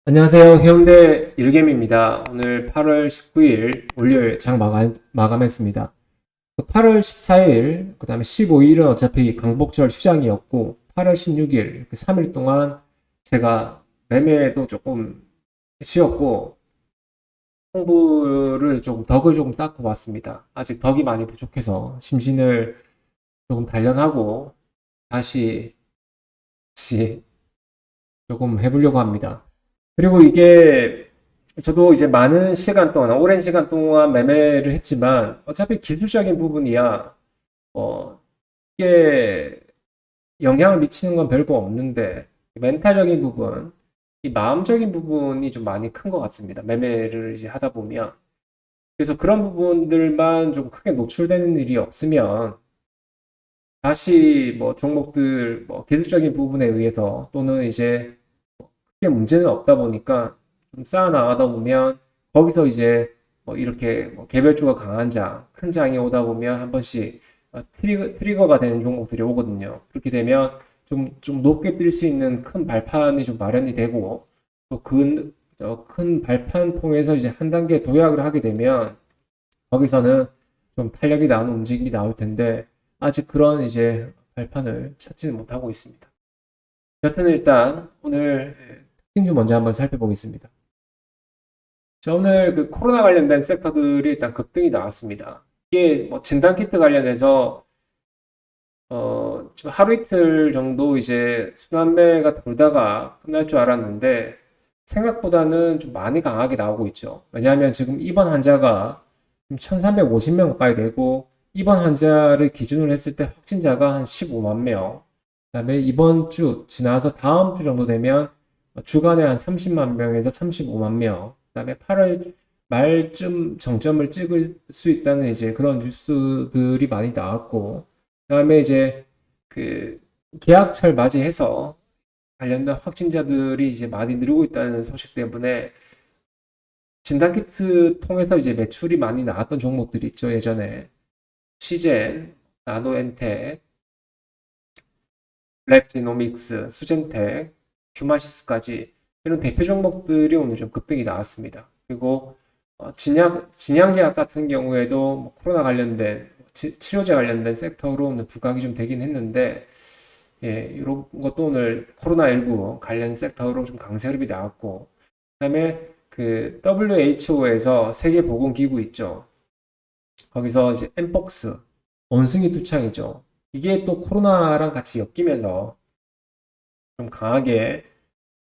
안녕하세요. 해운대 일겜입니다. 오늘 8월 19일 월요일 장 마감했습니다. 8월 14일, 그 다음에 15일은 어차피 강복절 휴장이었고, 8월 16일, 이렇게 3일 동안 제가 매매도 조금 쉬었고, 홍보를 조금, 덕을 조금 쌓고 왔습니다. 아직 덕이 많이 부족해서 심신을 조금 단련하고, 다시, 다시 조금 해보려고 합니다. 그리고 이게 저도 이제 많은 시간 동안, 오랜 시간 동안 매매를 했지만 어차피 기술적인 부분이야, 이게 영향을 미치는 건 별거 없는데 멘탈적인 부분, 이 마음적인 부분이 좀 많이 큰 것 같습니다. 매매를 이제 하다 보면. 그래서 그런 부분들만 좀 크게 노출되는 일이 없으면 다시 뭐 종목들 뭐 기술적인 부분에 의해서 또는 이제 크게 문제는 없다 보니까 좀 쌓아 나가다 보면 거기서 이제 뭐 이렇게 뭐 개별주가 강한 장, 큰 장이 오다 보면 한 번씩 트리거가 되는 종목들이 오거든요. 그렇게 되면 좀 높게 뛸 수 있는 큰 발판이 좀 마련이 되고 또 큰 발판 통해서 이제 한 단계 도약을 하게 되면 거기서는 좀 탄력이 나는 움직임이 나올 텐데 아직 그런 이제 발판을 찾지는 못하고 있습니다. 여튼 일단 오늘 특징 먼저 한번 살펴보겠습니다. 자, 오늘 그 코로나 관련된 섹터들이 일단 급등이 나왔습니다. 이게 뭐 진단키트 관련해서 지금 하루 이틀 정도 이제 순환매가 돌다가 끝날 줄 알았는데 생각보다는 좀 많이 강하게 나오고 있죠. 왜냐하면 지금 입원 환자가 1350명 가까이 되고 입원 환자를 기준으로 했을 때 확진자가 한 15만 명. 그다음에 이번 주 지나서 다음 주 정도 되면 주간에 한 30만 명에서 35만 명. 그다음에 8월 말쯤 정점을 찍을 수 있다는 이제 그런 뉴스들이 많이 나왔고, 그다음에 이제 그 계약철 맞이해서 관련된 확진자들이 이제 많이 늘고 있다는 소식 때문에 진단키트 통해서 이제 매출이 많이 나왔던 종목들이 있죠. 예전에 시젠, 나노엔텍, 랩지노믹스, 수젠텍, 휴마시스까지 이런 대표 종목들이 오늘 좀 급등이 나왔습니다. 그리고 진양제약 같은 경우에도 뭐 코로나 관련된 치료제 관련된 섹터로 오늘 부각이 좀 되긴 했는데 예, 이런 것도 오늘 코로나19 관련 섹터로 좀 강세 흐름이 나왔고 그다음에 그 WHO에서 세계보건기구 있죠. 거기서 이제 엠폭스 원숭이 두창이죠. 이게 또 코로나랑 같이 엮이면서 좀 강하게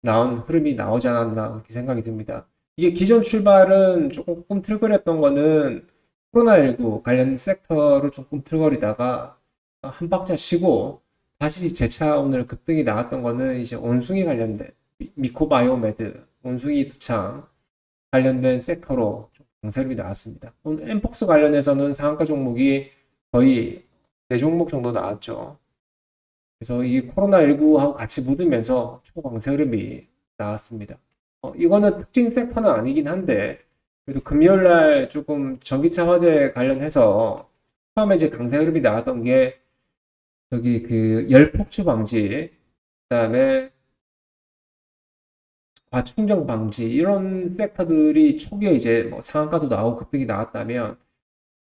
나온 흐름이 나오지 않았나 그렇게 생각이 듭니다. 이게 기존 출발은 조금 꿈틀거렸던 거는 코로나19 관련 섹터로 좀 꿈틀거리다가 한 박자 쉬고 다시 재차 오늘 급등이 나왔던 거는 이제 원숭이 관련된 미코바이오메드, 원숭이 두창 관련된 섹터로 좀 강세력이 나왔습니다. 오늘 엠폭스 관련해서는 상한가 종목이 거의 4종목 정도 나왔죠. 그래서 이 코로나19하고 같이 묻으면서 초강세 흐름이 나왔습니다. 이거는 특징 섹터는 아니긴 한데, 그래도 금요일 날 조금 전기차 화재 관련해서 처음에 이제 강세 흐름이 나왔던 게, 여기 그 열폭주 방지, 그다음에 과충전 방지, 이런 섹터들이 초기에 이제 뭐 상한가도 나오고 급등이 나왔다면,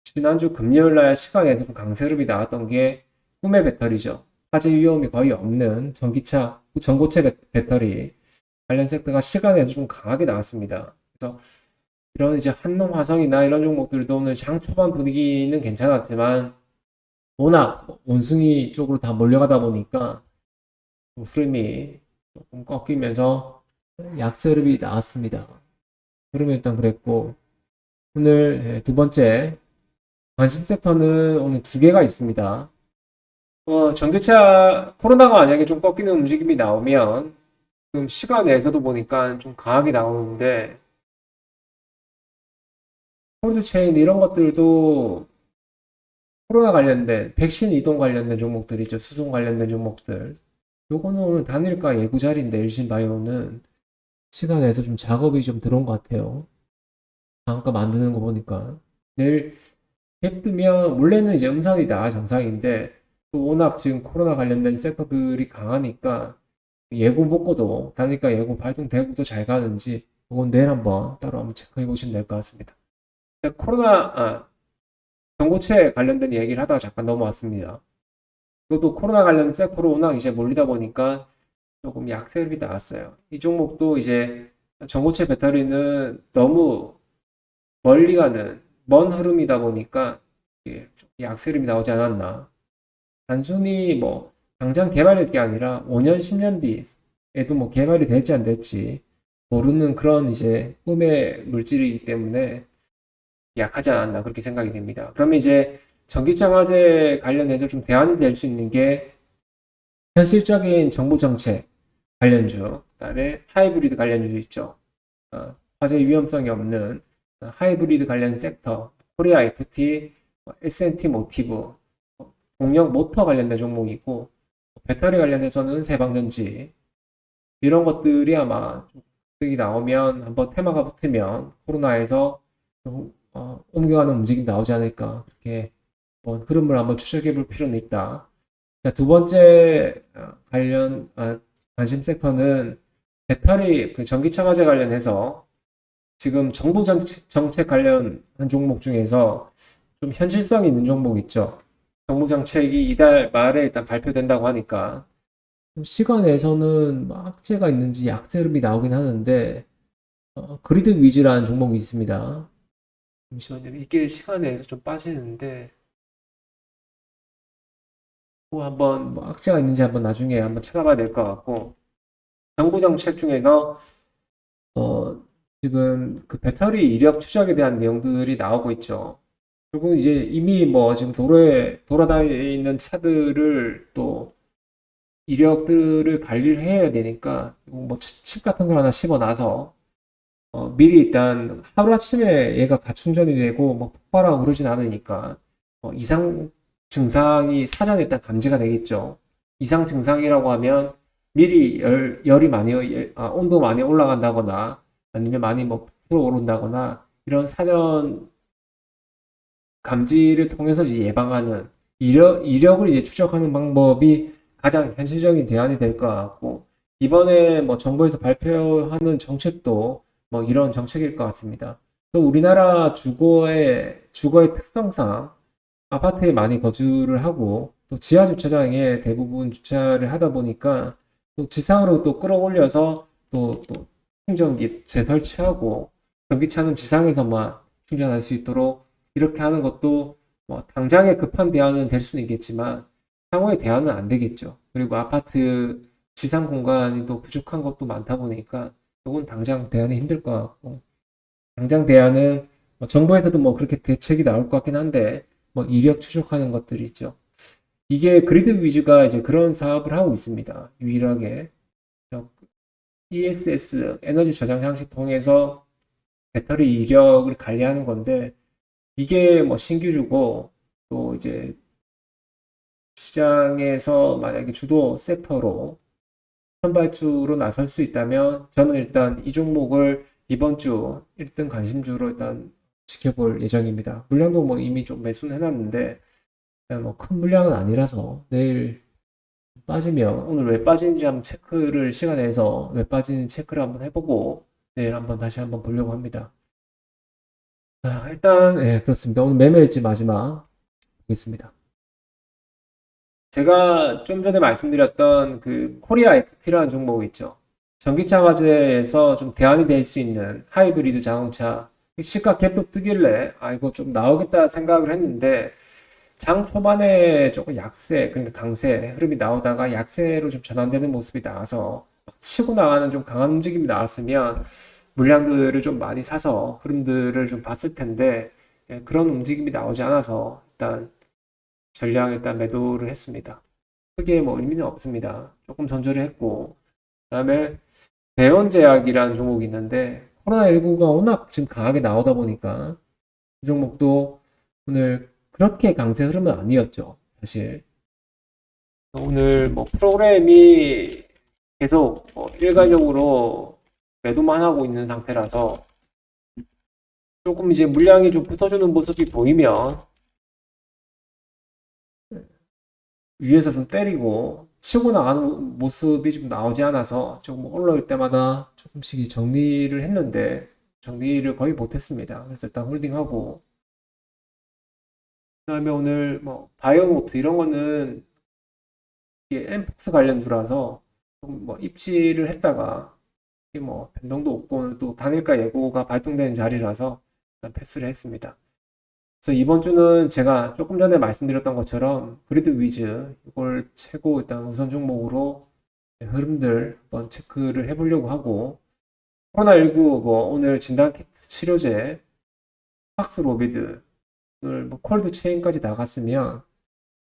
지난주 금요일 날 시간에 좀 강세 흐름이 나왔던 게 꿈의 배터리죠. 화재 위험이 거의 없는 전기차, 전고체 배터리 관련 섹터가 시간에서 좀 강하게 나왔습니다. 그래서 이런 이제 한농 화성이나 이런 종목들도 오늘 장 초반 분위기는 괜찮았지만 워낙 원숭이 쪽으로 다 몰려가다 보니까 흐름이 조금 꺾이면서 약세 흐름이 나왔습니다. 흐름이 일단 그랬고 오늘 두 번째 관심 섹터는 오늘 두 개가 있습니다. 전기차 코로나가 만약에 좀 꺾이는 움직임이 나오면 지금 시간 내에서도 보니까 좀 강하게 나오는데 콜드체인 이런 것들도 코로나 관련된 백신 이동 관련된 종목들이죠. 수송 관련된 종목들. 요거는 오늘 단일가 예고 자리인데 일신바이오는 시간 내에서 좀 작업이 좀 들어온 것 같아요. 단가 만드는 거 보니까 내일 갭 뜨면 원래는 이제 음산이다 정상인데 또 워낙 지금 코로나 관련된 섹터들이 강하니까 예고 먹고도 단기가 예고 발동되고도 잘 가는지 이건 내일 한번 따로 한번 체크해 보시면 될 것 같습니다. 전고체 관련된 얘기를 하다가 잠깐 넘어왔습니다. 그것도 코로나 관련 섹터로 워낙 이제 몰리다 보니까 조금 약세력이 나왔어요. 이 종목도 이제 전고체 배터리는 너무 멀리 가는 먼 흐름이다 보니까 이게 좀 약세력이 나오지 않았나. 단순히 뭐 당장 개발될 게 아니라 5년, 10년 뒤에도 뭐 개발이 될지 안 될지 모르는 그런 이제 꿈의 물질이기 때문에 약하지 않았나 그렇게 생각이 됩니다. 그러면 이제 전기차 화재 관련해서 좀 대안이 될 수 있는 게 현실적인 정부 정책 관련주, 그다음에 하이브리드 관련주 있죠. 화재 위험성이 없는 하이브리드 관련 섹터, 코리아 FT, S&T 모티브, 동력 모터 관련된 종목이고, 배터리 관련해서는 세방전지, 이런 것들이 아마 이 나오면 한번 테마가 붙으면 코로나에서 옮겨가는 움직임 나오지 않을까. 그렇게 흐름을 한번 추적해 볼 필요는 있다. 자, 두 번째 관심 섹터는 배터리 그 전기차 화재 관련해서 지금 정부 정책 관련한 종목 중에서 좀 현실성 있는 종목 있죠. 정부 정책이 이달 말에 일단 발표된다고 하니까 시간에서는 뭐 악재가 있는지 약세 흐름이 나오긴 하는데 그리드 위즈라는 종목이 있습니다. 잠시만요. 이게 시간에서 좀 빠지는데 또 한번 뭐 악재가 있는지 한번 나중에 한번 찾아봐야 될 것 같고 정부 정책 중에서 지금 그 배터리 이력 추적에 대한 내용들이 나오고 있죠. 그리고 이제 이미 뭐 지금 도로에 돌아다니는 차들을 또 이력들을 관리를 해야 되니까 뭐 칩 같은 걸 하나 씹어놔서 미리 일단 하루아침에 얘가 가충전이 되고 뭐 폭발하고 그러진 않으니까 이상 증상이 사전에 일단 감지가 되겠죠. 이상 증상이라고 하면 미리 열이 많이 온도 많이 올라간다거나 아니면 많이 뭐 부풀어 오른다거나 이런 사전 감지를 통해서 이제 예방하는 이력을 이제 추적하는 방법이 가장 현실적인 대안이 될 것 같고 이번에 뭐 정부에서 발표하는 정책도 뭐 이런 정책일 것 같습니다. 또 우리나라 주거의 특성상 아파트에 많이 거주를 하고 또 지하 주차장에 대부분 주차를 하다 보니까 또 지상으로 또 끌어올려서 또 충전기 재설치하고 전기차는 지상에서만 충전할 수 있도록 이렇게 하는 것도 뭐 당장의 급한 대안은 될 수는 있겠지만 향후의 대안은 안 되겠죠. 그리고 아파트 지상 공간이 또 부족한 것도 많다 보니까 이건 당장 대안이 힘들 것 같고 당장 대안은 뭐 정부에서도 뭐 그렇게 대책이 나올 것 같긴 한데 뭐 이력 추적하는 것들이 있죠. 이게 그리드 위즈가 이제 그런 사업을 하고 있습니다. 유일하게 ESS 에너지 저장 장치 통해서 배터리 이력을 관리하는 건데 이게 뭐 신규주고 또 이제 시장에서 만약에 주도 섹터로 선발주로 나설 수 있다면 저는 일단 이 종목을 이번 주 1등 관심주로 일단 지켜볼 예정입니다. 물량도 뭐 이미 좀 매수는 해놨는데 뭐 큰 물량은 아니라서 내일 빠지면 오늘 왜 빠지는지 한번 체크를 시간 내서 왜 빠지는지 체크를 한번 해보고 내일 한번 다시 한번 보려고 합니다. 일단 예, 그렇습니다. 오늘 매매일지 마지막 보겠습니다. 제가 좀 전에 말씀드렸던 그 코리아 FT라는 종목 있죠. 전기차 화재에서 좀 대안이 될 수 있는 하이브리드 자동차 시가 갭도 뜨길래 이거 좀 나오겠다 생각을 했는데 장 초반에 조금 약세 그러니까 강세 흐름이 나오다가 약세로 좀 전환되는 모습이 나와서 막 치고 나가는 좀 강한 움직임이 나왔으면 물량들을 좀 많이 사서 흐름들을 좀 봤을 텐데 그런 움직임이 나오지 않아서 전량 일단 매도를 했습니다. 크게 뭐 의미는 없습니다. 조금 전조를 했고 그다음에 대원제약이라는 종목이 있는데 코로나19가 워낙 지금 강하게 나오다 보니까 이 종목도 오늘 그렇게 강세 흐름은 아니었죠. 사실 오늘 뭐 프로그램이 계속 일괄적으로 매도만 하고 있는 상태라서 조금 이제 물량이 좀 붙어주는 모습이 보이면 위에서 좀 때리고 치고 나가는 모습이 좀 나오지 않아서 조금 올라올 때마다 조금씩 정리를 했는데 정리를 거의 못했습니다. 그래서 일단 홀딩하고 그다음에 오늘 뭐 바이오노트 이런 거는 이게 엠폭스 관련주라서 뭐 입지를 했다가 이게 뭐 변동도 없고 오늘 또 단일가 예고가 발동되는 자리라서 일단 패스를 했습니다. 그래서 이번 주는 제가 조금 전에 말씀드렸던 것처럼 그리드 위즈 이걸 최고 일단 우선 종목으로 흐름들 한번 체크를 해보려고 하고 코로나19 뭐 오늘 진단키트 치료제 팍스로비드 오늘 뭐 콜드 체인까지 나갔으면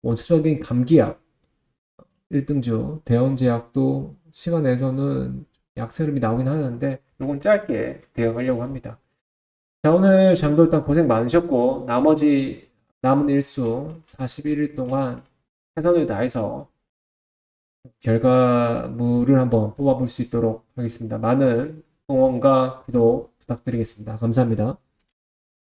원초적인 감기약 1등주 대원제약도 시간 내에서는 약세 흐름이 나오긴 하는데 이건 짧게 대응하려고 합니다. 자, 오늘 장도 일단 고생 많으셨고, 나머지 남은 일수 41일 동안 최선을 다해서 결과물을 한번 뽑아볼 수 있도록 하겠습니다. 많은 응원과 구독 부탁드리겠습니다. 감사합니다.